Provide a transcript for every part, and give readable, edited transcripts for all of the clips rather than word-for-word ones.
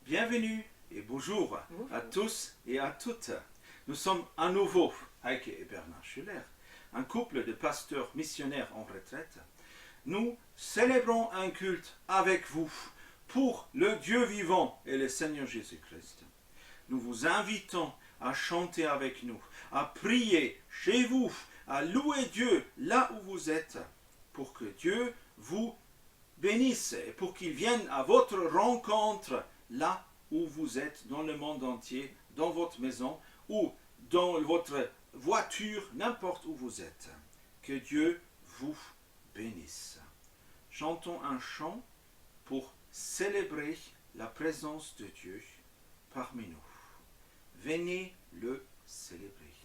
Bienvenue et bonjour à tous et à toutes. Nous sommes à nouveau, Heike et Bernard Schuller, un couple de pasteurs missionnaires en retraite. Nous célébrons un culte avec vous pour le Dieu vivant et le Seigneur Jésus-Christ. Nous vous invitons à chanter avec nous, à prier chez vous, à louer Dieu là où vous êtes, pour que Dieu vous bénisse et pour qu'il vienne à votre rencontre là où vous êtes, dans le monde entier, dans votre maison ou dans votre voiture, n'importe où vous êtes. Que Dieu vous bénisse. Chantons un chant pour célébrer la présence de Dieu parmi nous. Venez le célébrer.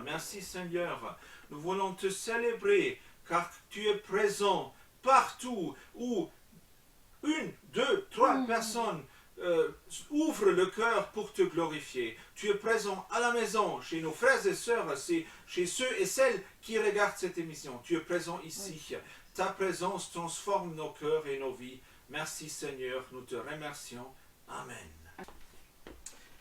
Merci Seigneur, nous voulons te célébrer car tu es présent partout où une, deux, trois personnes ouvrent le cœur pour te glorifier. Tu es présent à la maison, chez nos frères et sœurs, chez ceux et celles qui regardent cette émission. Tu es présent ici. Ta présence transforme nos cœurs et nos vies. Merci Seigneur, nous te remercions. Amen.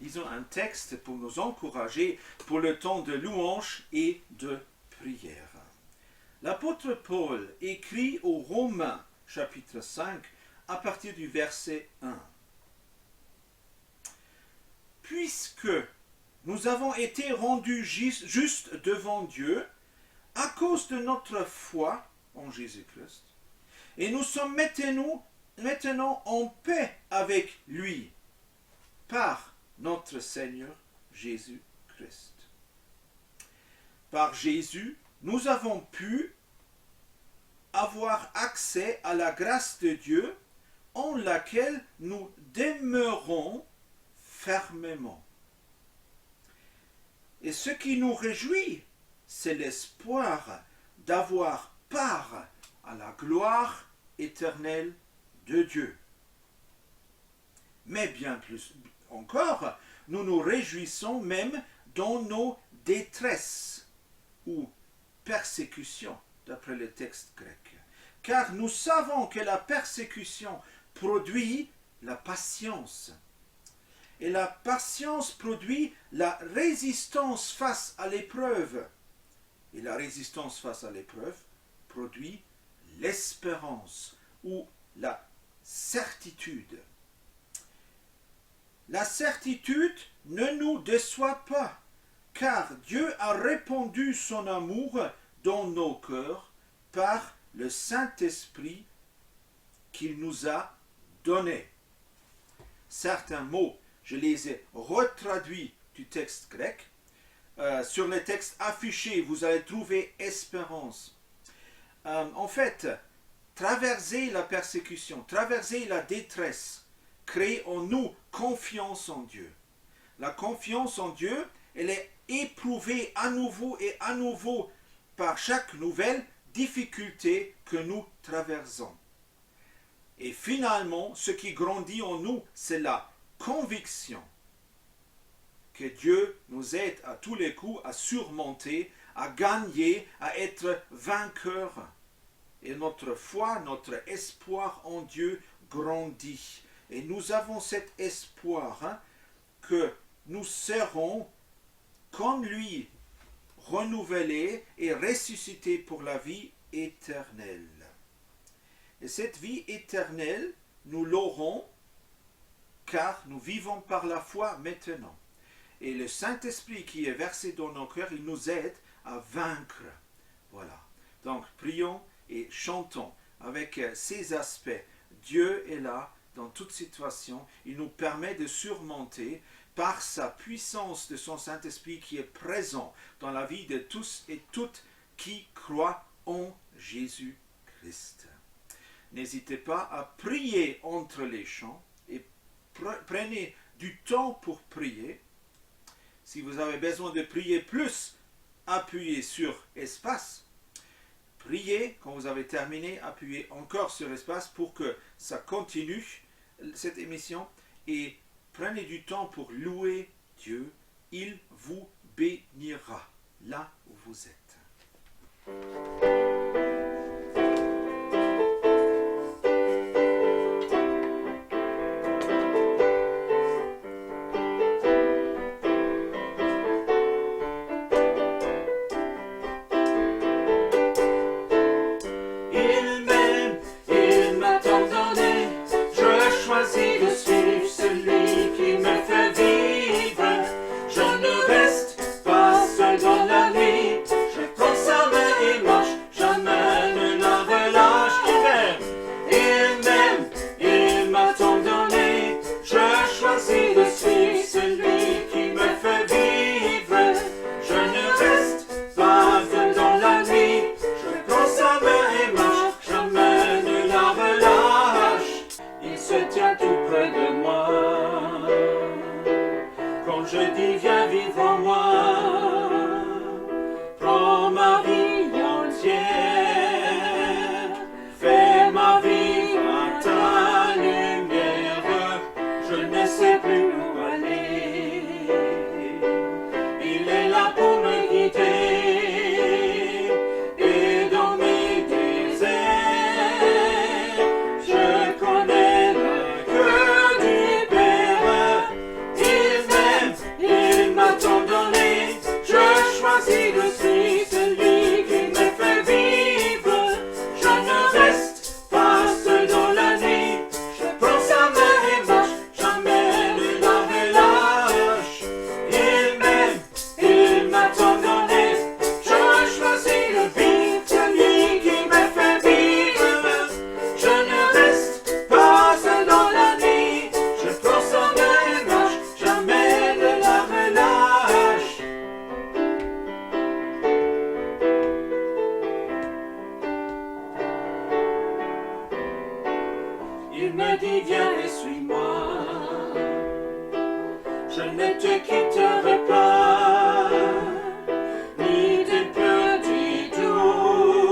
Lisons un texte pour nous encourager pour le temps de louange et de prière. L'apôtre Paul écrit aux Romains, chapitre 5, à partir du verset 1. Puisque nous avons été rendus justes devant Dieu à cause de notre foi en Jésus-Christ, et nous sommes maintenant en paix avec lui par notre Seigneur Jésus-Christ. Par Jésus, nous avons pu avoir accès à la grâce de Dieu en laquelle nous demeurons fermement. Et ce qui nous réjouit, c'est l'espoir d'avoir part à la gloire éternelle de Dieu. Mais bien plus encore, nous nous réjouissons même dans nos détresses ou persécutions, d'après le texte grec. Car nous savons que la persécution produit la patience. Et la patience produit la résistance face à l'épreuve. Et la résistance face à l'épreuve produit l'espérance ou la certitude. La certitude ne nous déçoit pas, car Dieu a répandu son amour dans nos cœurs par le Saint-Esprit qu'il nous a donné. Certains mots, je les ai retraduits du texte grec. Sur le texte affiché, vous allez trouver espérance. En fait, traverser la persécution, traverser la détresse, crée en nous confiance en Dieu. La confiance en Dieu, elle est éprouvée à nouveau et à nouveau par chaque nouvelle difficulté que nous traversons. Et finalement, ce qui grandit en nous, c'est la conviction que Dieu nous aide à tous les coups à surmonter, à gagner, à être vainqueur. Et notre foi, notre espoir en Dieu grandit. Et nous avons cet espoir que nous serons comme lui, renouvelés et ressuscités pour la vie éternelle. Et cette vie éternelle, nous l'aurons car nous vivons par la foi maintenant. Et le Saint-Esprit qui est versé dans nos cœurs, il nous aide à vaincre. Voilà. Donc, prions et chantons avec ces aspects. Dieu est là dans toute situation. Il nous permet de surmonter par sa puissance de son Saint-Esprit qui est présent dans la vie de tous et toutes qui croient en Jésus-Christ. N'hésitez pas à prier entre les chants et prenez du temps pour prier. Si vous avez besoin de prier plus, appuyez sur espace. Priez, quand vous avez terminé, appuyez encore sur espace pour que ça continue, cette émission, et prenez du temps pour louer Dieu. Il vous bénira là où vous êtes. Quitterai pas, ni tes petits doux.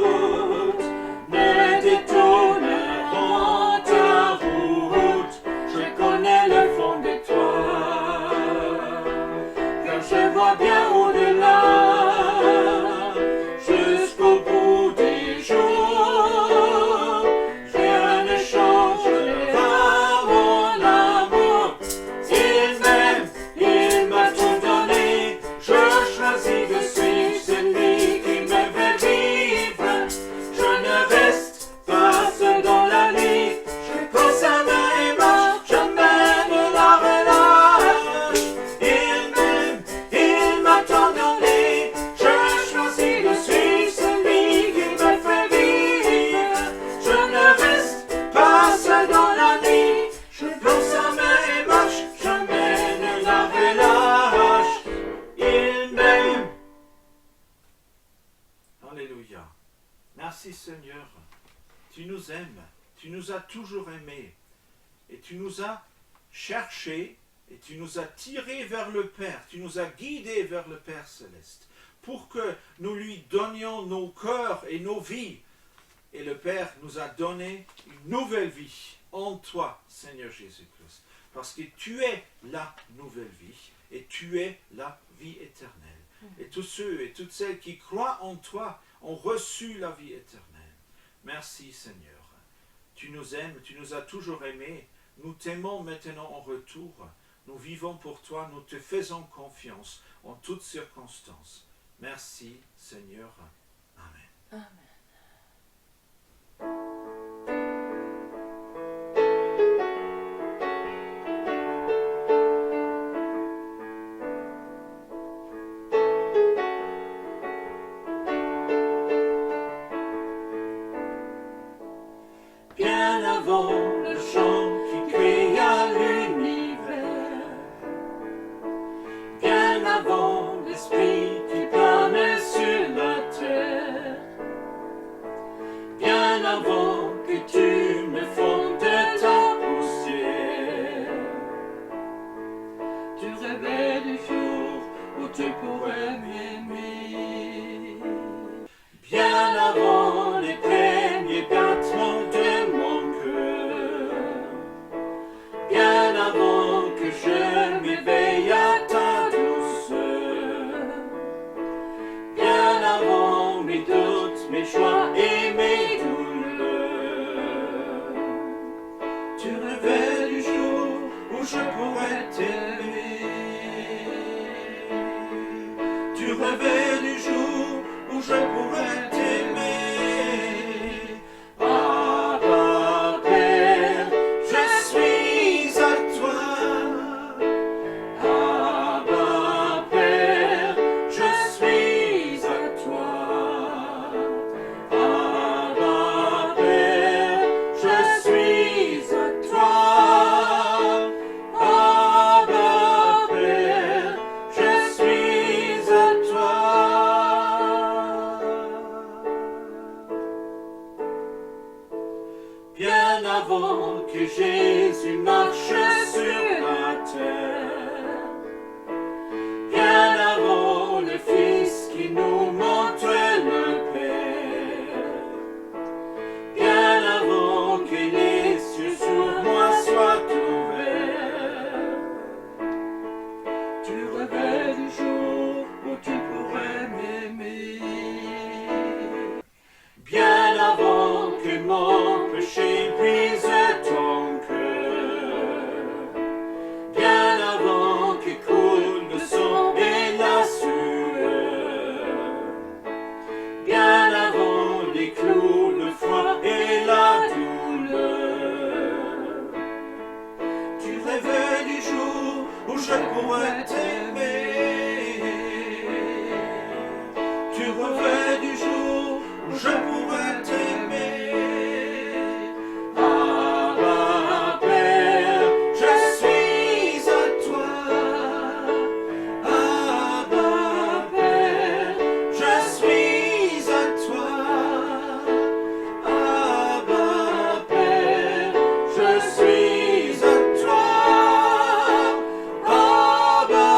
Merci Seigneur, tu nous aimes, tu nous as toujours aimés et tu nous as cherchés et tu nous as tirés vers le Père, tu nous as guidés vers le Père céleste pour que nous lui donnions nos cœurs et nos vies. Et le Père nous a donné une nouvelle vie en toi, Seigneur Jésus-Christ, parce que tu es la nouvelle vie et tu es la vie éternelle. Et tous ceux et toutes celles qui croient en toi ont reçu la vie éternelle. Merci Seigneur. Tu nous aimes, tu nous as toujours aimés. Nous t'aimons maintenant en retour. Nous vivons pour toi, nous te faisons confiance en toutes circonstances. Merci Seigneur. Amen. Amen. Bien avant le chant qui créa l'univers, bien avant l'esprit qui planait sur la terre, bien avant que tu me fondes de ta poussière, tu rêvais du jour où tu pourrais m'aimer. Bien avant les premiers battements de mon cœur, bien avant que je m'éveille à ta douceur, bien avant mes doutes, mes joies et mes douleurs, tu rêvais du jour où je pourrais t'aimer. Tu rêvais du jour où je pourrais t'aimer. Abba Père, je suis à toi. Abba Père, je suis à toi. Abba Père, je suis à toi. Abba Père, je suis à toi. Bien avant que Jésus marche sur la terre, bien avant le Fils qui nous montre le Père, bien avant que les cieux sur moi soient ouverts, tu rêvais du jour où tu pourrais m'aimer. Bien avant que mon péché brise ton cœur, bien avant que coule le sang et la sueur, bien avant les clous, le froid et la douleur, tu rêvais du jour où je pourrais t'aimer. Tu rêvais du jour où je pourrais t'aimer. Abba Père, je suis à toi. Abba Père, je suis à toi. Abba Père, je suis à toi. Abba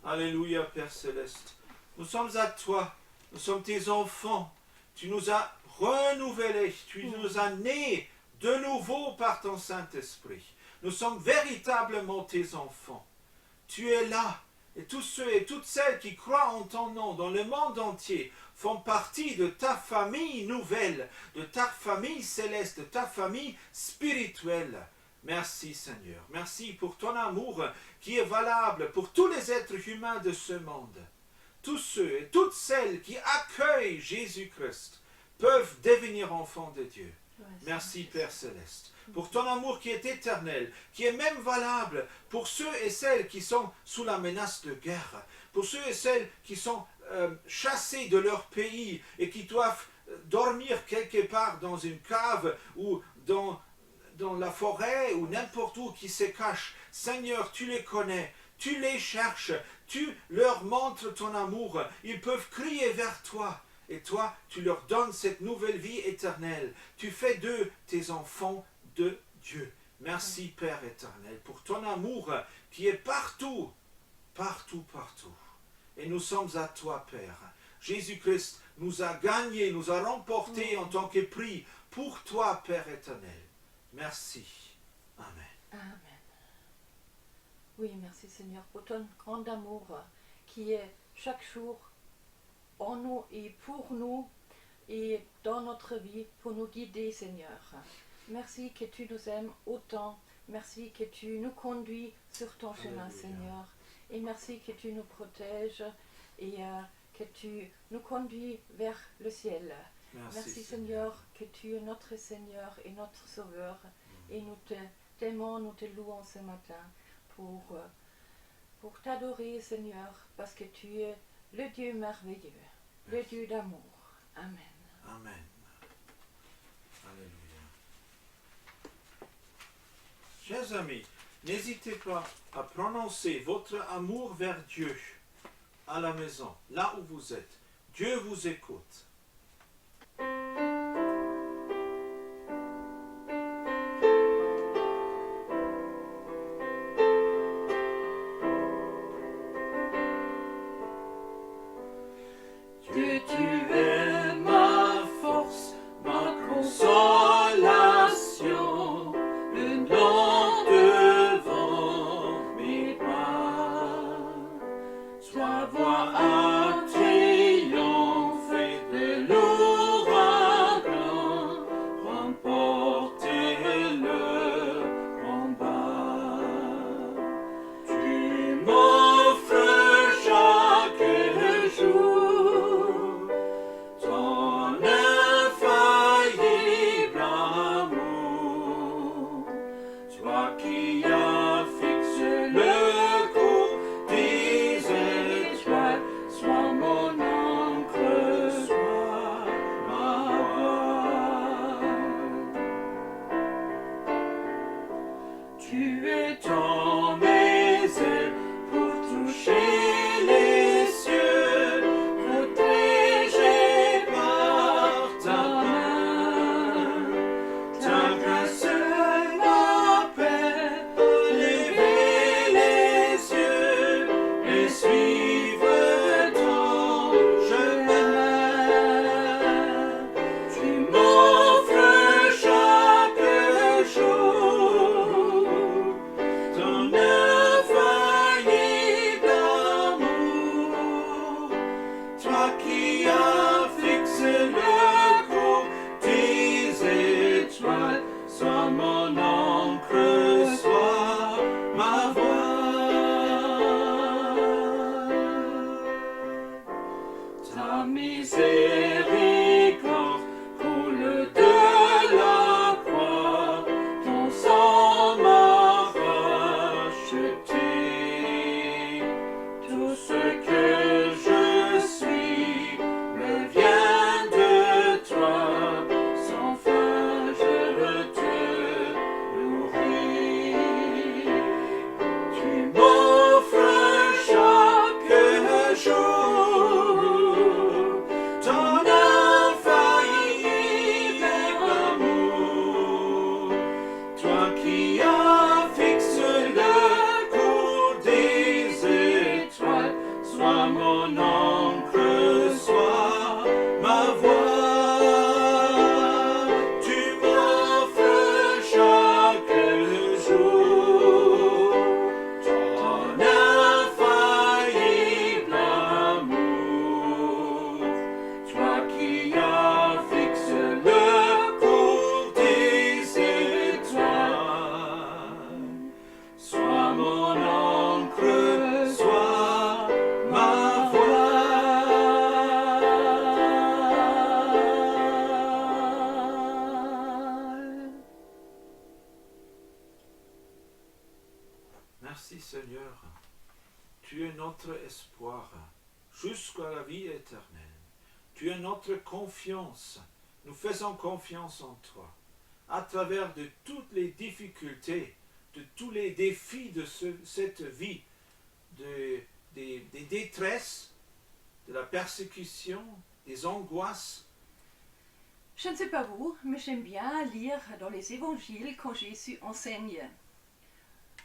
Alléluia, Père Céleste. Nous sommes à toi. Nous sommes tes enfants. Tu nous as renouvelés. Tu nous as nés de nouveau par ton Saint-Esprit. Nous sommes véritablement tes enfants. Tu es là. Et tous ceux et toutes celles qui croient en ton nom dans le monde entier font partie de ta famille nouvelle, de ta famille céleste, de ta famille spirituelle. Merci Seigneur. Merci pour ton amour qui est valable pour tous les êtres humains de ce monde. Tous ceux et toutes celles qui accueillent Jésus-Christ peuvent devenir enfants de Dieu. Merci Père Céleste, pour ton amour qui est éternel, qui est même valable pour ceux et celles qui sont sous la menace de guerre, pour ceux et celles qui sont chassés de leur pays et qui doivent dormir quelque part dans une cave ou dans la forêt ou n'importe où qui se cachent. Seigneur, tu les connais, tu les cherches, tu leur montres ton amour, ils peuvent crier vers toi. Et toi, tu leur donnes cette nouvelle vie éternelle. Tu fais d'eux tes enfants de Dieu. Merci Père éternel pour ton amour qui est partout, partout, partout. Et nous sommes à toi Père. Jésus-Christ nous a gagnés, nous a remportés en tant que prix pour toi Père éternel. Merci. Amen. Amen. Oui, merci Seigneur pour ton grand amour qui est chaque jour en nous et pour nous et dans notre vie pour nous guider Seigneur. Merci que tu nous aimes autant. Merci que tu nous conduis sur ton chemin Seigneur. Et merci que tu nous protèges et que tu nous conduis vers le ciel. Merci Seigneur que tu es notre Seigneur et notre Sauveur. Et nous t'aimons, nous te louons ce matin pour t'adorer Seigneur parce que tu es le Dieu merveilleux, le Dieu d'amour. Amen. Amen. Alléluia. Chers amis, n'hésitez pas à prononcer votre amour vers Dieu à la maison, là où vous êtes. Dieu vous écoute. Dieu, tu es ma force, ma consolation, le nom devant mes pas. Sois voix à triompher de l'ouragan, remporter le combat. Tu m'offres chaque jour ton infaillible amour, toi qui as fixé le cours des étoiles tu es notre espoir jusqu'à la vie éternelle. Tu es notre confiance. Nous faisons confiance en toi. À travers de toutes les difficultés, de tous les défis de cette vie, des détresses, de la persécution, des angoisses. Je ne sais pas vous, mais j'aime bien lire dans les évangiles quand Jésus enseigne.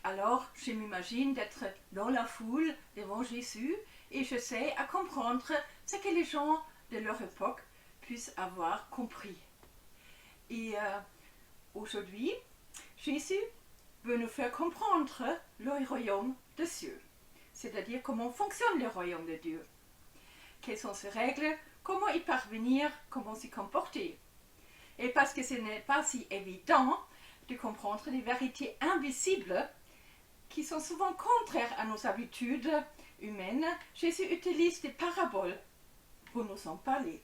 Alors, je m'imagine d'être dans la foule devant Jésus et j'essaie à comprendre ce que les gens de leur époque puissent avoir compris. Et aujourd'hui, Jésus veut nous faire comprendre le royaume des cieux, c'est-à-dire comment fonctionne le royaume de Dieu. Quelles sont ses règles, comment y parvenir, comment s'y comporter. Et parce que ce n'est pas si évident de comprendre les vérités invisibles qui sont souvent contraires à nos habitudes humaines, Jésus utilise des paraboles pour nous en parler.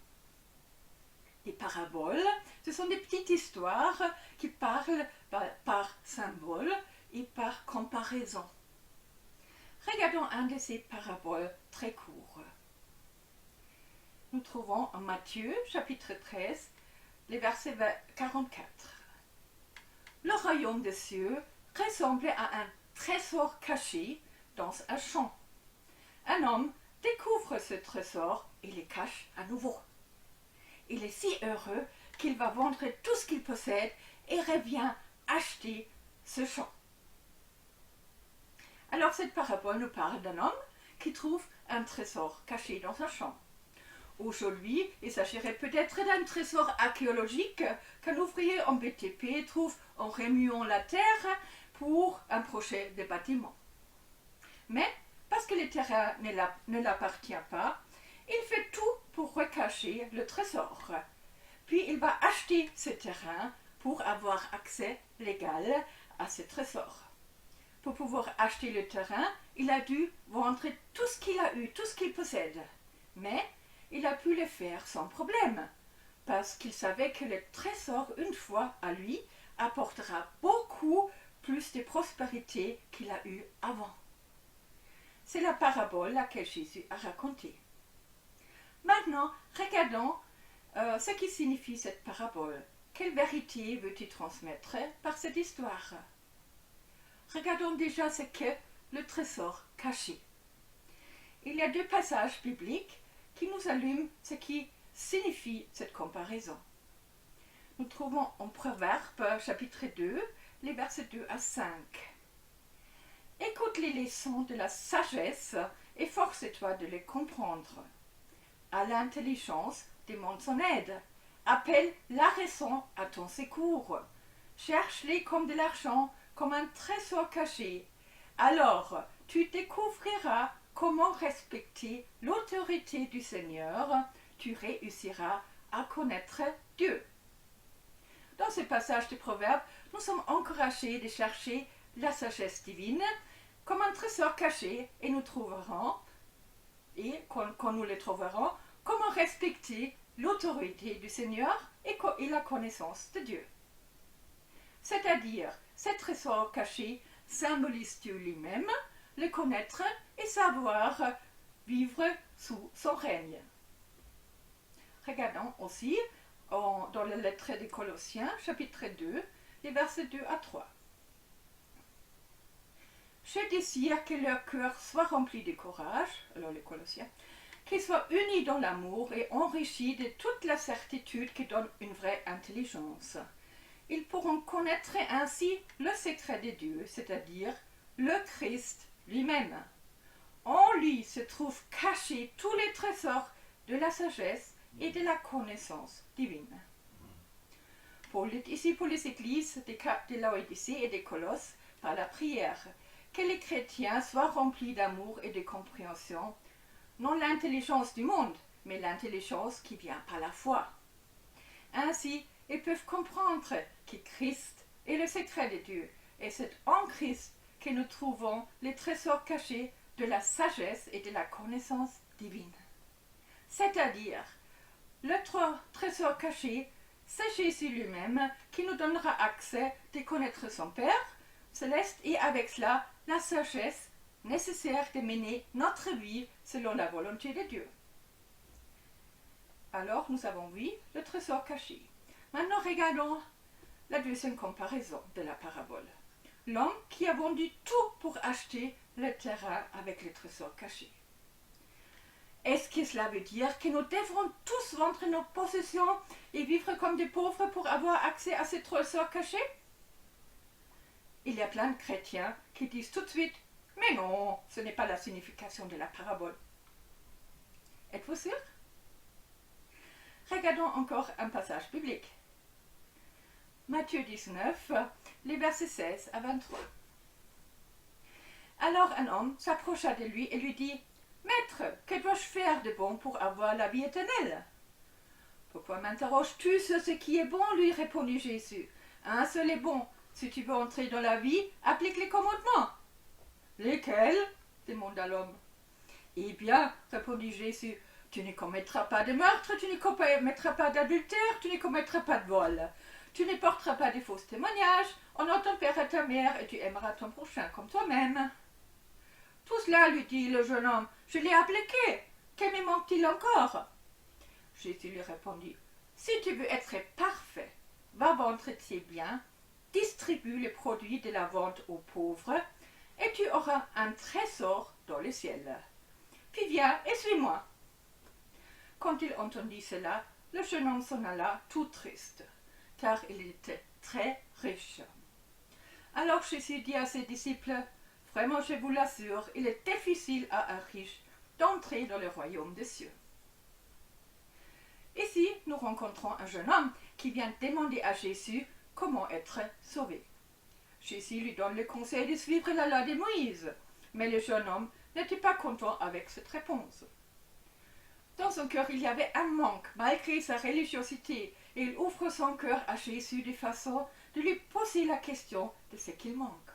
Les paraboles, ce sont des petites histoires qui parlent par symbole et par comparaison. Regardons un de ces paraboles très courts. Nous trouvons en Matthieu, chapitre 13, les versets 44. Le royaume des cieux ressemblait à un trésor caché dans un champ. Un homme découvre ce trésor et le cache à nouveau. Il est si heureux qu'il va vendre tout ce qu'il possède et revient acheter ce champ. Alors cette parabole nous parle d'un homme qui trouve un trésor caché dans un champ. Aujourd'hui, il s'agirait peut-être d'un trésor archéologique qu'un ouvrier en BTP trouve en remuant la terre pour un projet de bâtiment. Mais, parce que le terrain ne l'appartient pas, il fait tout pour recacher le trésor. Puis il va acheter ce terrain pour avoir accès légal à ce trésor. Pour pouvoir acheter le terrain, il a dû vendre tout ce qu'il a eu, tout ce qu'il possède. Mais il a pu le faire sans problème, parce qu'il savait que le trésor, une fois à lui, apportera beaucoup plus de prospérité qu'il a eu avant. C'est la parabole laquelle Jésus a racontée. Maintenant, regardons ce qui signifie cette parabole. Quelle vérité veut-il transmettre par cette histoire? Regardons déjà ce qu'est le trésor caché. Il y a deux passages bibliques qui nous allument ce qui signifie cette comparaison. Nous trouvons en Proverbes, chapitre 2, les versets 2 à 5. Écoute les leçons de la sagesse et force-toi de les comprendre. À l'intelligence, demande son aide. Appelle la raison à ton secours. Cherche-les comme de l'argent, comme un trésor caché. Alors, tu découvriras comment respecter l'autorité du Seigneur. Tu réussiras à connaître Dieu. Dans ce passage de Proverbes, nous sommes encouragés de chercher la sagesse divine comme un trésor caché et nous trouverons, et quand nous le trouverons, comment respecter l'autorité du Seigneur et la connaissance de Dieu. C'est-à-dire, ce trésor caché symbolise Dieu lui-même, le connaître et savoir vivre sous son règne. Regardons aussi dans la lettre des Colossiens, chapitre 2, les versets 2 à 3. Je désire que leur cœur soit rempli de courage, alors les Colossiens, qu'ils soient unis dans l'amour et enrichis de toute la certitude qui donne une vraie intelligence. Ils pourront connaître ainsi le secret de Dieu, c'est-à-dire le Christ lui-même. En lui se trouvent cachés tous les trésors de la sagesse et de la connaissance divine. Paul est ici pour les églises de Laodicée et de Colosse par la prière, que les chrétiens soient remplis d'amour et de compréhension, non l'intelligence du monde, mais l'intelligence qui vient par la foi. Ainsi, ils peuvent comprendre que Christ est le secret de Dieu, et c'est en Christ que nous trouvons les trésors cachés de la sagesse et de la connaissance divine. C'est-à-dire, le trésor caché, c'est Jésus lui-même qui nous donnera accès de connaître son Père céleste et avec cela la sagesse nécessaire de mener notre vie selon la volonté de Dieu. Alors, nous avons vu le trésor caché. Maintenant, regardons la deuxième comparaison de la parabole. L'homme qui a vendu tout pour acheter le terrain avec le trésor caché. Est-ce que cela veut dire que nous devrons tous vendre nos possessions et vivre comme des pauvres pour avoir accès à ce trésor caché? Il y a plein de chrétiens qui disent tout de suite « Mais non, ce n'est pas la signification de la parabole. » Êtes-vous sûr? Regardons encore un passage biblique. Matthieu 19, les versets 16 à 23. Alors un homme s'approcha de lui et lui dit « Maître, que dois-je faire de bon pour avoir la vie éternelle ?» « Pourquoi m'interroges-tu sur ce qui est bon ?» lui répondit Jésus. « Un seul est bon. Si tu veux entrer dans la vie, applique les commandements. »« Lesquels ?» demanda l'homme. « Eh bien, répondit Jésus, tu ne commettras pas de meurtre, tu ne commettras pas d'adultère, tu ne commettras pas de vol. Tu ne porteras pas de faux témoignages, honore ton père et ta mère, et tu aimeras ton prochain comme toi-même. » Tout cela, lui dit le jeune homme, je l'ai appliqué. Que me manque-t-il encore? Jésus lui répondit, si tu veux être parfait, va vendre tes biens, distribue les produits de la vente aux pauvres, et tu auras un trésor dans le ciel. Puis viens et suis-moi. Quand il entendit cela, le jeune homme s'en alla tout triste, car il était très riche. Alors Jésus dit à ses disciples, vraiment je vous l'assure, il est difficile à un riche d'entrer dans le royaume des cieux. Ici, nous rencontrons un jeune homme qui vient demander à Jésus comment être sauvé. Jésus lui donne le conseil de suivre la loi de Moïse, mais le jeune homme n'était pas content avec cette réponse. Dans son cœur, il y avait un manque, malgré sa religiosité, et il ouvre son cœur à Jésus de façon de lui poser la question de ce qu'il manque.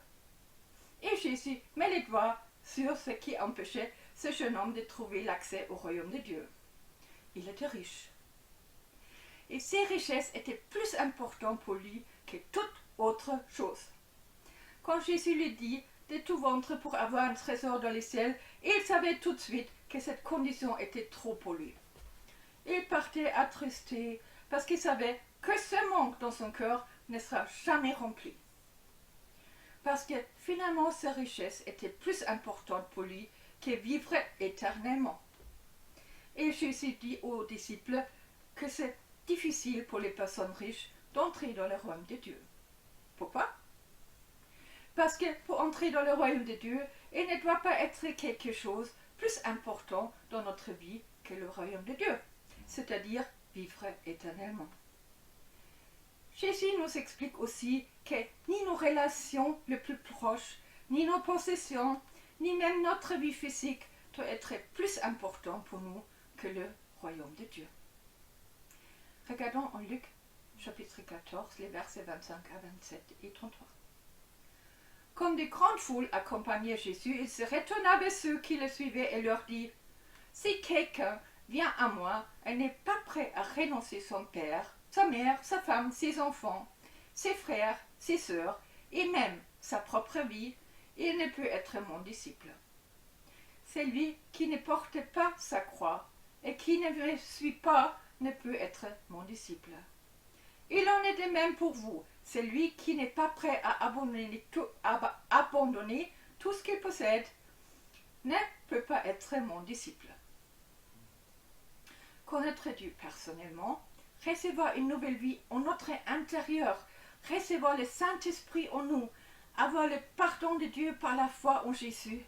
Et Jésus met les doigts sur ce qui empêchait ce jeune homme de trouver l'accès au royaume de Dieu. Il était riche. Et ses richesses étaient plus importantes pour lui que toute autre chose. Quand Jésus lui dit de tout vendre pour avoir un trésor dans les ciels, il savait tout de suite que cette condition était trop pour lui. Il partait attristé parce qu'il savait que ce manque dans son cœur ne sera jamais rempli. Parce que finalement ses richesses étaient plus importantes pour lui que vivre éternellement. Et Jésus dit aux disciples que c'est difficile pour les personnes riches d'entrer dans le royaume de Dieu. Pourquoi? Parce que pour entrer dans le royaume de Dieu, il ne doit pas être quelque chose plus important dans notre vie que le royaume de Dieu, c'est-à-dire vivre éternellement. Jésus nous explique aussi que ni nos relations les plus proches, ni nos possessions, ni même notre vie physique doit être plus important pour nous que le royaume de Dieu. Regardons en Luc chapitre 14, les versets 25 à 27 et 33. Comme de grandes foules accompagnaient Jésus, il se retourna vers ceux qui le suivaient et leur dit, « Si quelqu'un vient à moi et n'est pas prêt à renoncer son père, sa mère, sa femme, ses enfants, ses frères, ses sœurs, et même sa propre vie, il ne peut être mon disciple. Celui qui ne porte pas sa croix et qui ne me suit pas ne peut être mon disciple. Il en est de même pour vous. Celui qui n'est pas prêt à abandonner tout ce qu'il possède ne peut pas être mon disciple. » Connaître Dieu personnellement, recevoir une nouvelle vie en notre intérieur, recevoir le Saint-Esprit en nous, avoir le pardon de Dieu par la foi en Jésus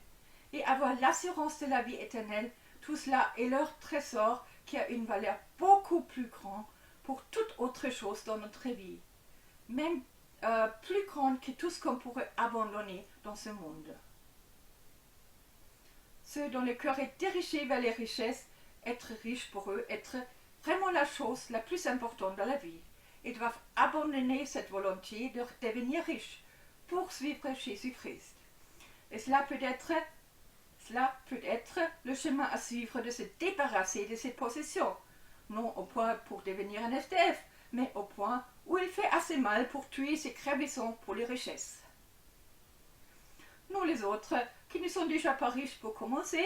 et avoir l'assurance de la vie éternelle, tout cela est leur trésor qui a une valeur beaucoup plus grande pour toute autre chose dans notre vie, même plus grande que tout ce qu'on pourrait abandonner dans ce monde. Ceux dont le cœur est dirigé vers les richesses, être riche pour eux, être vraiment la chose la plus importante dans la vie. Ils doivent abandonner cette volonté de devenir riches pour suivre Jésus-Christ. Et cela peut être le chemin à suivre de se débarrasser de ses possessions, non au point pour devenir un SDF, mais au point où il fait assez mal pour tuer ses crevissons pour les richesses. nous les autres, qui ne sont déjà pas riches pour commencer,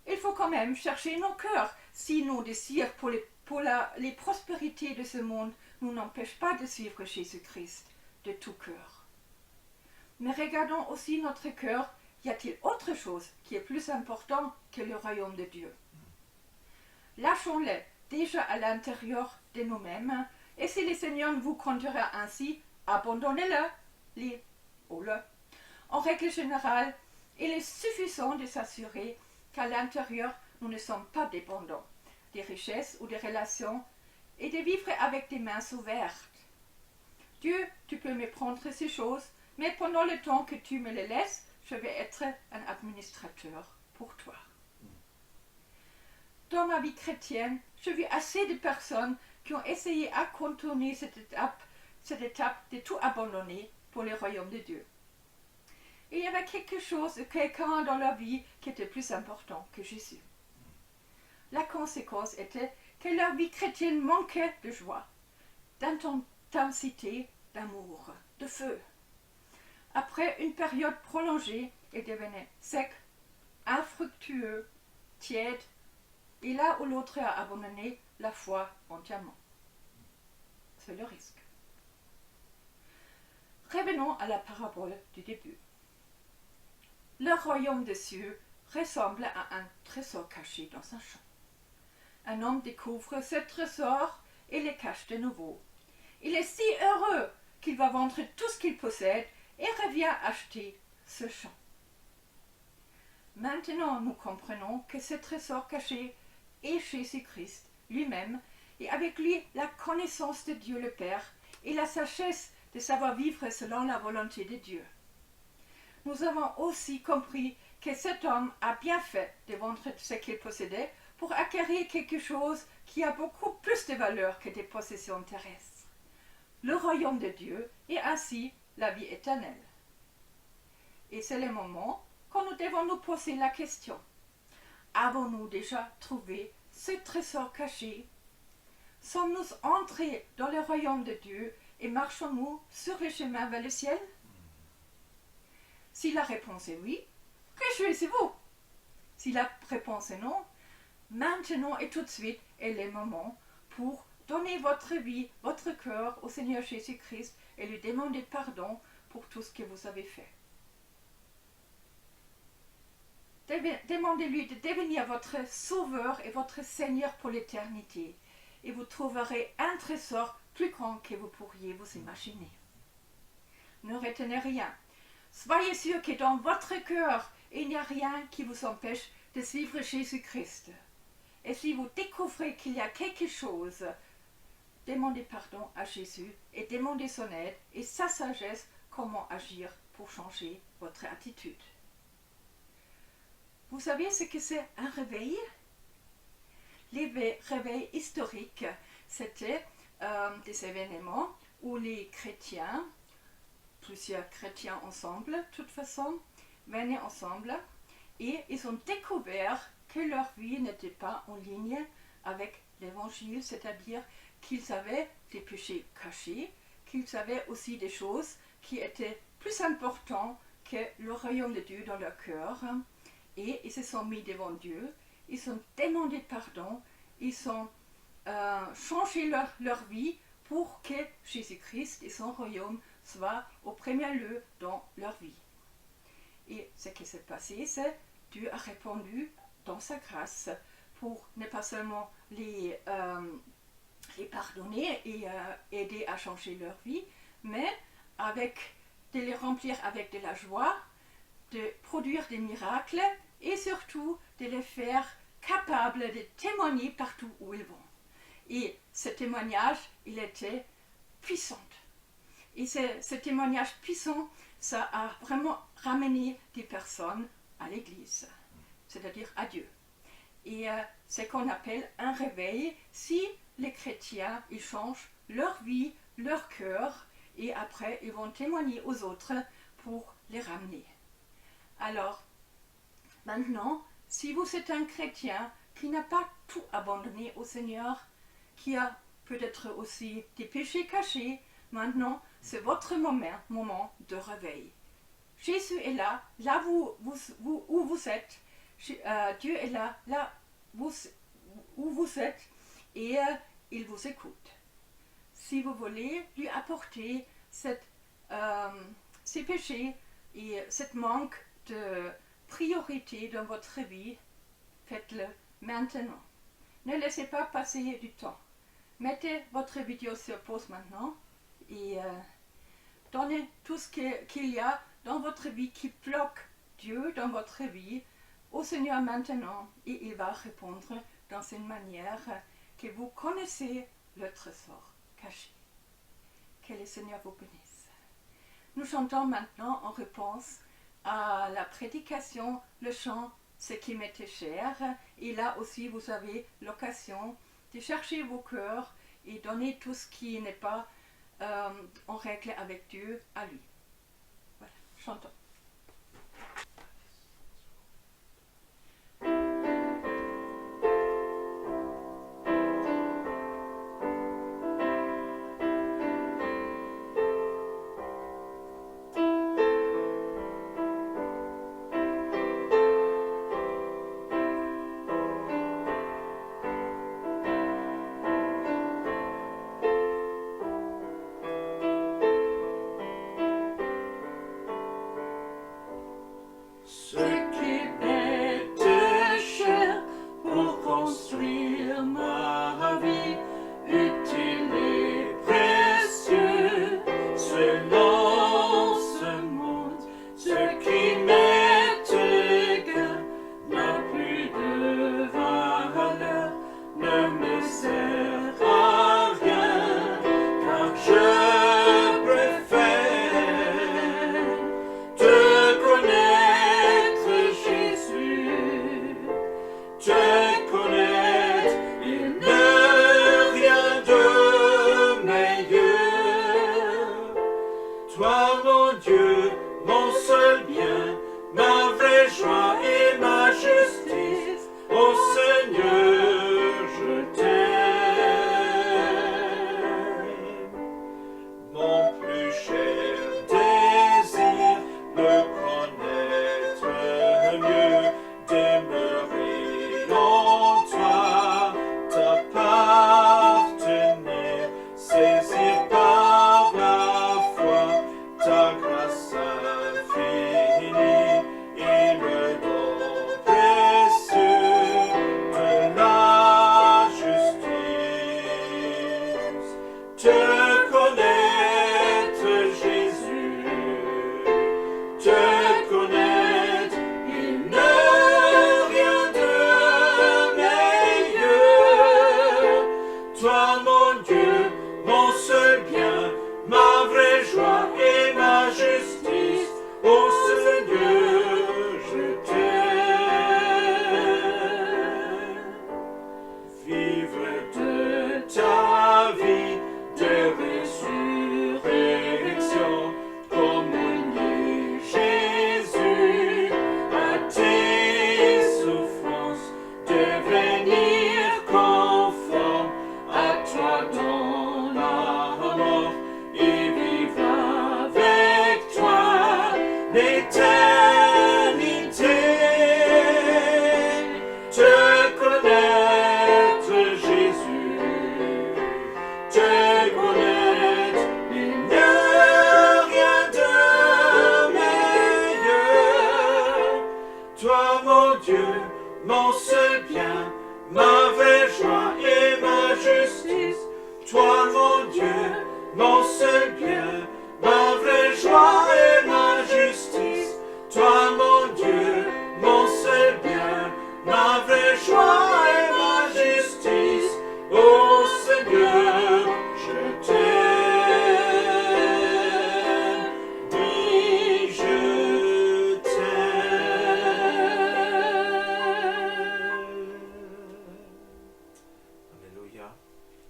il faut quand même chercher nos cœurs. Si nos désirs pour les prospérités de ce monde nous n'empêchent pas de suivre Jésus-Christ de tout cœur. Mais regardons aussi notre cœur. Y a-t-il autre chose qui est plus important que le royaume de Dieu? Lâchons-le déjà à l'intérieur de nous-mêmes, et si le Seigneur vous conduira ainsi, abandonnez-le, En règle générale, il est suffisant de s'assurer qu'à l'intérieur, nous ne sommes pas dépendants des richesses ou des relations et de vivre avec des mains ouvertes. Dieu, tu peux me prendre ces choses, mais pendant le temps que tu me les laisses, je vais être un administrateur pour toi. Dans ma vie chrétienne, j'ai vu assez de personnes qui ont essayé à contourner cette étape de tout abandonner pour le royaume de Dieu. Il y avait quelque chose, quelqu'un dans leur vie qui était plus important que Jésus. La conséquence était que leur vie chrétienne manquait de joie, d'intensité, d'amour, de feu. Après une période prolongée, ils devenaient secs, infructueux, tièdes, et là où l'autre a abandonné la foi entièrement. C'est le risque. Revenons à la parabole du début. Le royaume des cieux ressemble à un trésor caché dans un champ. Un homme découvre ce trésor et le cache de nouveau. Il est si heureux qu'il va vendre tout ce qu'il possède et revient acheter ce champ. Maintenant, nous comprenons que ce trésor caché est Jésus-Christ lui-même, et avec lui la connaissance de Dieu le Père et la sagesse de savoir vivre selon la volonté de Dieu. Nous avons aussi compris que cet homme a bien fait de vendre ce qu'il possédait pour acquérir quelque chose qui a beaucoup plus de valeur que des possessions terrestres. Le royaume de Dieu et ainsi la vie éternelle. Et c'est le moment quand nous devons nous poser la question. Avons-nous déjà trouvé ce trésor caché? Sommes-nous entrés dans le royaume de Dieu et marchons-nous sur le chemin vers le ciel? Si la réponse est oui, réjouissez-vous. Si la réponse est non, maintenant et tout de suite est le moment pour donner votre vie, votre cœur au Seigneur Jésus-Christ et lui demander pardon pour tout ce que vous avez fait. Demandez-lui de devenir votre sauveur et votre Seigneur pour l'éternité. Et vous trouverez un trésor plus grand que vous pourriez vous imaginer. Ne retenez rien. Soyez sûr que dans votre cœur, il n'y a rien qui vous empêche de suivre Jésus-Christ. Et si vous découvrez qu'il y a quelque chose, demandez pardon à Jésus et demandez son aide et sa sagesse comment agir pour changer votre attitude. Vous savez ce que c'est un réveil? Les réveils historiques, c'était des événements où les chrétiens, plusieurs chrétiens ensemble, de toute façon, venaient ensemble et ils ont découvert que leur vie n'était pas en ligne avec l'évangile, c'est-à-dire qu'ils avaient des péchés cachés, qu'ils avaient aussi des choses qui étaient plus importantes que le royaume de Dieu dans leur cœur. Et ils se sont mis devant Dieu, ils ont demandé pardon, ils ont changé leur vie pour que Jésus-Christ et son royaume soient au premier lieu dans leur vie. Et ce qui s'est passé, c'est que Dieu a répondu dans sa grâce pour ne pas seulement les pardonner et aider à changer leur vie, mais de les remplir avec de la joie, de produire des miracles et surtout de les faire capables de témoigner partout où ils vont. Et ce témoignage, il était puissant. Et ce témoignage puissant, ça a vraiment ramené des personnes à l'Église, c'est-à-dire à Dieu. Et c'est ce qu'on appelle un réveil, si les chrétiens, ils changent leur vie, leur cœur, et après, ils vont témoigner aux autres pour les ramener. Alors, maintenant, si vous êtes un chrétien qui n'a pas tout abandonné au Seigneur, qui a peut-être aussi des péchés cachés, maintenant, c'est votre moment de réveil. Jésus est là, où vous êtes. Dieu est là, où vous êtes, et il vous écoute. Si vous voulez lui apporter ces péchés et ce manque de priorité dans votre vie, faites-le maintenant. Ne laissez pas passer du temps. Mettez votre vidéo sur pause maintenant et donnez tout ce qu'il y a dans votre vie qui bloque Dieu dans votre vie au Seigneur maintenant, et il va répondre dans une manière que vous connaissez le trésor caché. Que le Seigneur vous bénisse. Nous chantons maintenant en réponse à la prédication, le chant « Ce qui m'était cher ». Et là aussi, vous avez l'occasion de chercher vos cœurs et donner tout ce qui n'est pas en règle avec Dieu à lui. Voilà, chantons.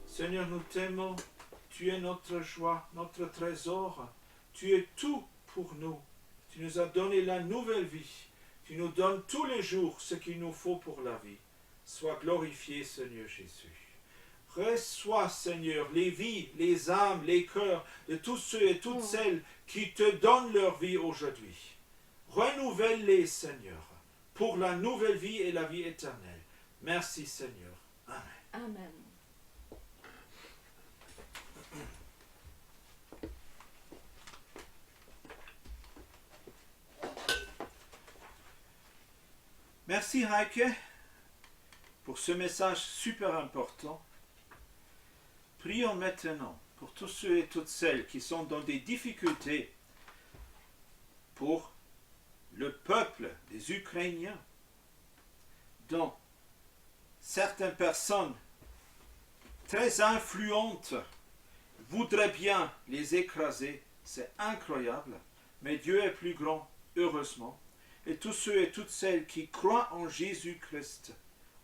Seigneur, nous t'aimons, tu es notre joie, notre trésor, tu es tout pour nous. Tu nous as donné la nouvelle vie, tu nous donnes tous les jours ce qu'il nous faut pour la vie. Sois glorifié, Seigneur Jésus. Reçois, Seigneur, les vies, les âmes, les cœurs de tous ceux et toutes celles qui te donnent leur vie aujourd'hui. Renouvelle-les, Seigneur, pour la nouvelle vie et la vie éternelle. Merci, Seigneur. Amen. Amen. Merci, Heike, pour ce message super important. Prions maintenant pour tous ceux et toutes celles qui sont dans des difficultés, pour le peuple des Ukrainiens, dont certaines personnes très influentes voudraient bien les écraser. C'est incroyable, mais Dieu est plus grand, heureusement. Et tous ceux et toutes celles qui croient en Jésus-Christ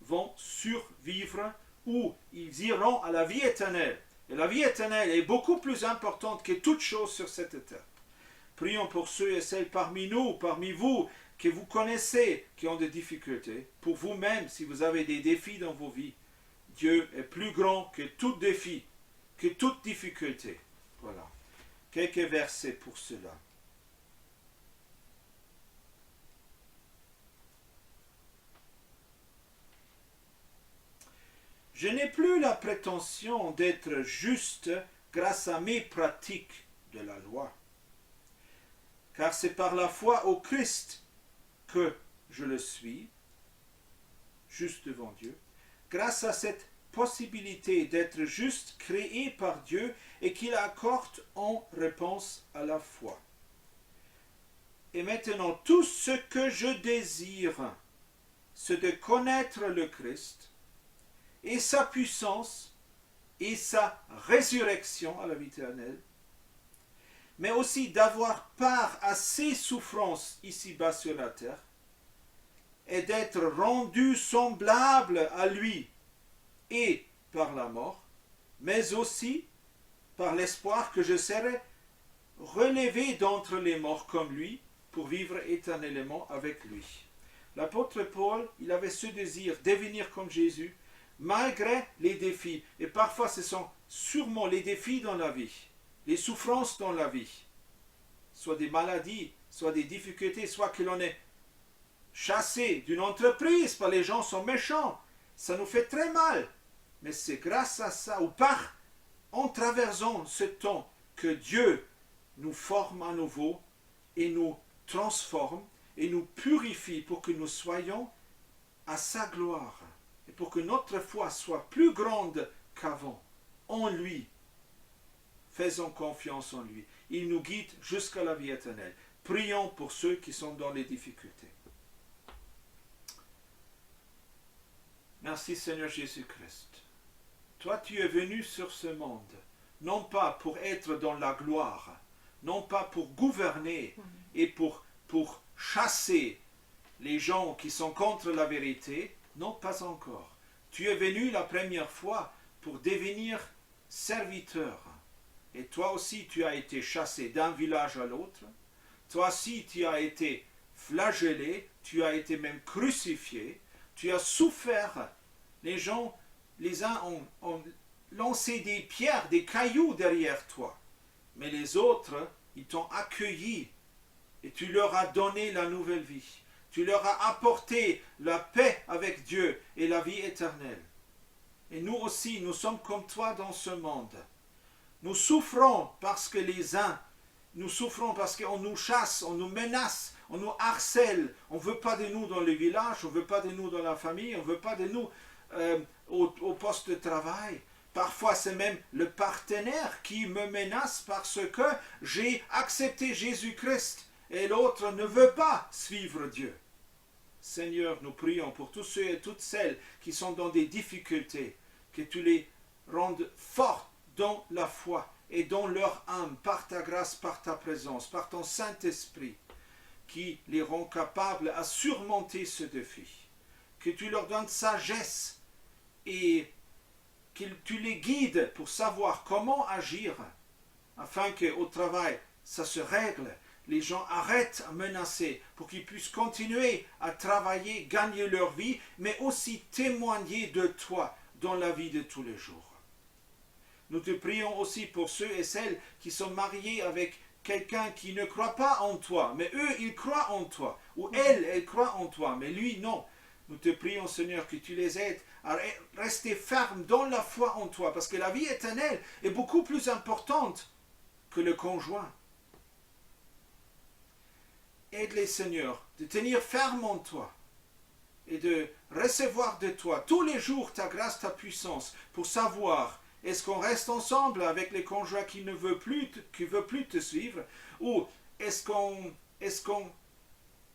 vont survivre ou ils iront à la vie éternelle. Et la vie éternelle est beaucoup plus importante que toute chose sur cette terre. Prions pour ceux et celles parmi nous, parmi vous, que vous connaissez, qui ont des difficultés. Pour vous-même, si vous avez des défis dans vos vies, Dieu est plus grand que tout défi, que toute difficulté. Voilà. Quelques versets pour cela. Je n'ai plus la prétention d'être juste grâce à mes pratiques de la loi, car c'est par la foi au Christ que je le suis, juste devant Dieu, grâce à cette possibilité d'être juste créé par Dieu et qu'il accorde en réponse à la foi. Et maintenant, tout ce que je désire, c'est de connaître le Christ et sa puissance et sa résurrection à la vie éternelle, mais aussi d'avoir part à ses souffrances ici-bas sur la terre et d'être rendu semblable à lui et par la mort, mais aussi par l'espoir que je serai relevé d'entre les morts comme lui pour vivre éternellement avec lui. L'apôtre Paul, il avait ce désir de devenir comme Jésus, malgré les défis. Et parfois, ce sont sûrement les défis dans la vie, les souffrances dans la vie, soit des maladies, soit des difficultés, soit que l'on est chassé d'une entreprise, parce que les gens sont méchants. Ça nous fait très mal. Mais c'est grâce à ça, ou en traversant ce temps, que Dieu nous forme à nouveau et nous transforme et nous purifie pour que nous soyons à sa gloire. Et pour que notre foi soit plus grande qu'avant, en lui. Faisons confiance en lui. Il nous guide jusqu'à la vie éternelle. Prions pour ceux qui sont dans les difficultés. Merci Seigneur Jésus-Christ. Toi, tu es venu sur ce monde, non pas pour être dans la gloire, non pas pour gouverner et pour chasser les gens qui sont contre la vérité. Non, pas encore. Tu es venu la première fois pour devenir serviteur. Et toi aussi, tu as été chassé d'un village à l'autre. Toi aussi, tu as été flagellé. Tu as été même crucifié. Tu as souffert. Les gens, les uns ont lancé des pierres, des cailloux derrière toi. Mais les autres, ils t'ont accueilli. Et tu leur as donné la nouvelle vie. Tu leur as apporté la paix avec Dieu et la vie éternelle. Et nous aussi, nous sommes comme toi dans ce monde. Nous souffrons parce que les uns, nous souffrons parce qu'on nous chasse, on nous menace, on nous harcèle. On ne veut pas de nous dans le village, on ne veut pas de nous dans la famille, on ne veut pas de nous au poste de travail. Parfois, c'est même le partenaire qui me menace parce que j'ai accepté Jésus-Christ et l'autre ne veut pas suivre Dieu. Seigneur, nous prions pour tous ceux et toutes celles qui sont dans des difficultés, que tu les rendes forts dans la foi et dans leur âme, par ta grâce, par ta présence, par ton Saint-Esprit, qui les rend capables à surmonter ce défi. Que tu leur donnes sagesse et que tu les guides pour savoir comment agir, afin qu'au travail, ça se règle. Les gens arrêtent à menacer pour qu'ils puissent continuer à travailler, gagner leur vie, mais aussi témoigner de toi dans la vie de tous les jours. Nous te prions aussi pour ceux et celles qui sont mariés avec quelqu'un qui ne croit pas en toi, mais eux, ils croient en toi. Ou elle croit en toi, mais lui, non. Nous te prions, Seigneur, que tu les aides à rester fermes dans la foi en toi, parce que la vie éternelle est beaucoup plus importante que le conjoint. Aide-les, Seigneur, de tenir ferme en toi et de recevoir de toi tous les jours ta grâce, ta puissance, pour savoir est-ce qu'on reste ensemble avec les conjoints qui ne veulent plus, te suivre, ou est-ce qu'on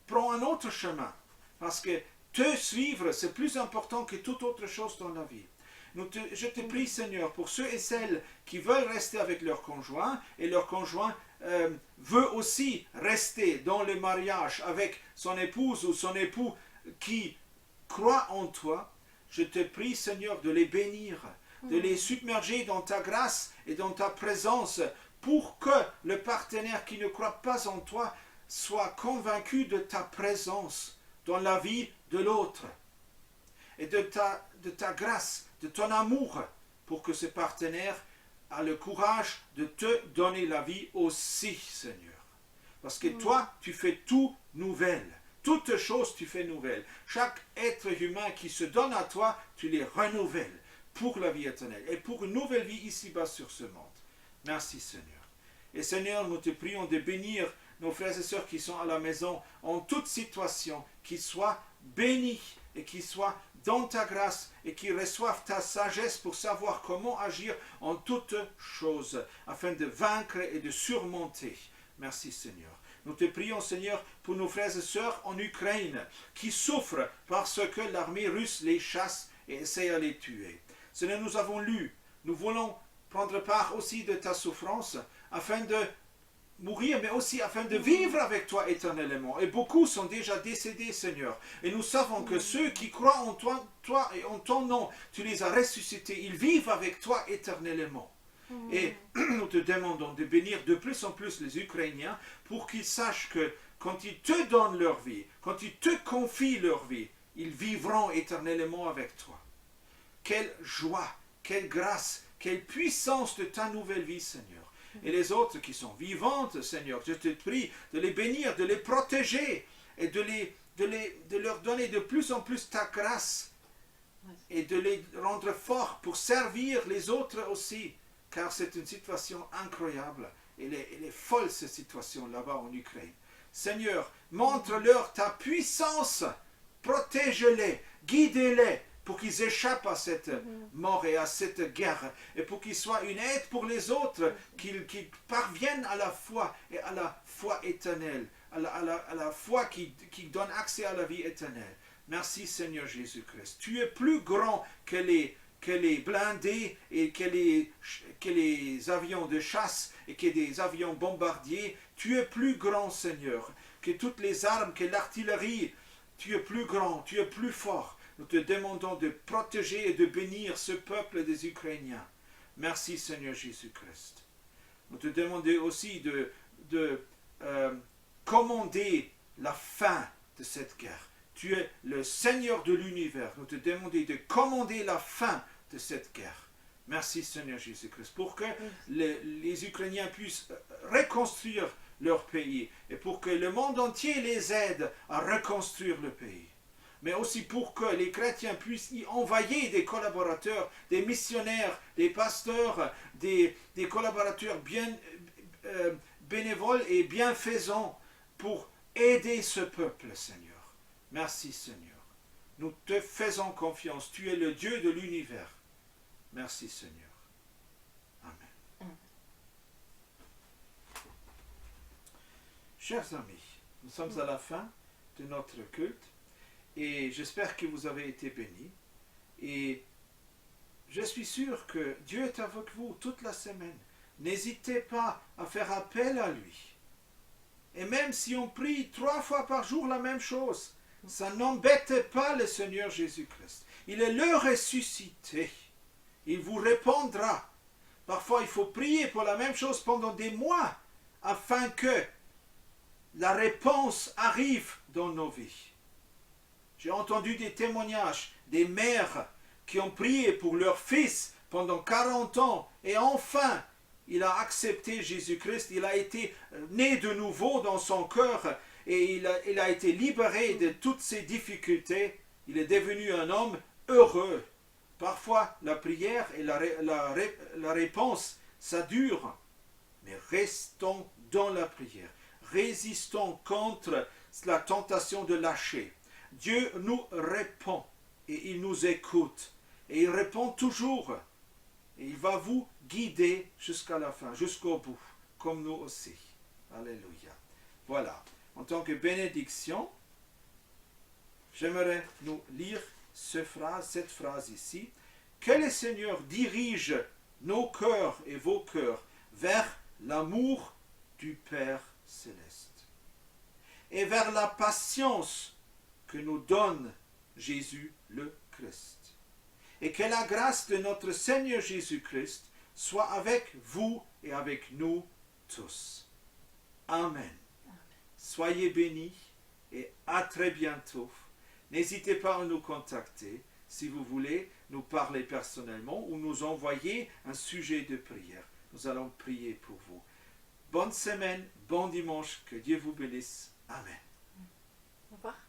prend un autre chemin, parce que te suivre, c'est plus important que toute autre chose dans la vie. Je te prie, Seigneur, pour ceux et celles qui veulent rester avec leur conjoint, et leur conjoint veut aussi rester dans le mariage avec son épouse ou son époux qui croit en toi. Je te prie, Seigneur, de les bénir, de les submerger dans ta grâce et dans ta présence, pour que le partenaire qui ne croit pas en toi soit convaincu de ta présence dans la vie de l'autre et de ta grâce, de ton amour, pour que ce partenaire a le courage de te donner la vie aussi, Seigneur. Parce que toi, tu fais tout nouvelle. Toutes choses, tu fais nouvelle. Chaque être humain qui se donne à toi, tu les renouvelles pour la vie éternelle et pour une nouvelle vie ici-bas sur ce monde. Merci, Seigneur. Et Seigneur, nous te prions de bénir nos frères et sœurs qui sont à la maison en toute situation, qu'ils soient bénis et qu'ils soient dans ta grâce et qu'ils reçoivent ta sagesse pour savoir comment agir en toutes choses afin de vaincre et de surmonter. Merci, Seigneur. Nous te prions, Seigneur, pour nos frères et sœurs en Ukraine qui souffrent parce que l'armée russe les chasse et essaie à les tuer. Seigneur, nous avons lu, nous voulons prendre part aussi de ta souffrance afin de mourir, mais aussi afin de vivre avec toi éternellement. Et beaucoup sont déjà décédés, Seigneur. Et nous savons que ceux qui croient en toi et en ton nom, tu les as ressuscités. Ils vivent avec toi éternellement. Et nous te demandons de bénir de plus en plus les Ukrainiens pour qu'ils sachent que quand ils te donnent leur vie, quand ils te confient leur vie, ils vivront éternellement avec toi. Quelle joie, quelle grâce, quelle puissance de ta nouvelle vie, Seigneur. Et les autres qui sont vivantes, Seigneur, je te prie de les bénir, de les protéger et de leur donner de plus en plus ta grâce et de les rendre forts pour servir les autres aussi, car c'est une situation incroyable. Elle est folle, cette situation là-bas en Ukraine. Seigneur, montre-leur ta puissance, protège-les, guide-les, pour qu'ils échappent à cette mort et à cette guerre, et pour qu'ils soient une aide pour les autres, qu'ils parviennent à la foi et à la foi éternelle, à la foi qui donne accès à la vie éternelle. Merci, Seigneur Jésus-Christ. Tu es plus grand que les blindés et que les avions de chasse et que des avions bombardiers. Tu es plus grand, Seigneur, que toutes les armes, que l'artillerie. Tu es plus grand, tu es plus fort. Nous te demandons de protéger et de bénir ce peuple des Ukrainiens. Merci, Seigneur Jésus-Christ. Nous te demandons aussi de commander la fin de cette guerre. Tu es le Seigneur de l'univers. Nous te demandons de commander la fin de cette guerre. Merci, Seigneur Jésus-Christ, pour que les Ukrainiens puissent reconstruire leur pays et pour que le monde entier les aide à reconstruire le pays. Mais aussi pour que les chrétiens puissent y envoyer des collaborateurs, des missionnaires, des pasteurs, des collaborateurs bien bénévoles et bienfaisants pour aider ce peuple, Seigneur. Merci, Seigneur. Nous te faisons confiance. Tu es le Dieu de l'univers. Merci, Seigneur. Amen. Chers amis, nous sommes à la fin de notre culte. Et j'espère que vous avez été bénis. Et je suis sûr que Dieu est avec vous toute la semaine. N'hésitez pas à faire appel à lui. Et même si on prie 3 fois par jour la même chose, ça n'embête pas le Seigneur Jésus-Christ. Il est le ressuscité. Il vous répondra. Parfois, il faut prier pour la même chose pendant des mois afin que la réponse arrive dans nos vies. J'ai entendu des témoignages des mères qui ont prié pour leur fils pendant 40 ans et enfin il a accepté Jésus-Christ, il a été né de nouveau dans son cœur et il a été libéré de toutes ses difficultés. Il est devenu un homme heureux. Parfois, la prière et la réponse, ça dure. Mais restons dans la prière. Résistons contre la tentation de lâcher. Dieu nous répond et il nous écoute. Et il répond toujours. Et il va vous guider jusqu'à la fin, jusqu'au bout, comme nous aussi. Alléluia. Voilà. En tant que bénédiction, j'aimerais nous lire cette phrase ici. Que le Seigneur dirige nos cœurs et vos cœurs vers l'amour du Père céleste et vers la patience que nous donne Jésus le Christ. Et que la grâce de notre Seigneur Jésus-Christ soit avec vous et avec nous tous. Amen. Soyez bénis et à très bientôt. N'hésitez pas à nous contacter si vous voulez nous parler personnellement ou nous envoyer un sujet de prière. Nous allons prier pour vous. Bonne semaine, bon dimanche, que Dieu vous bénisse. Amen. Au revoir.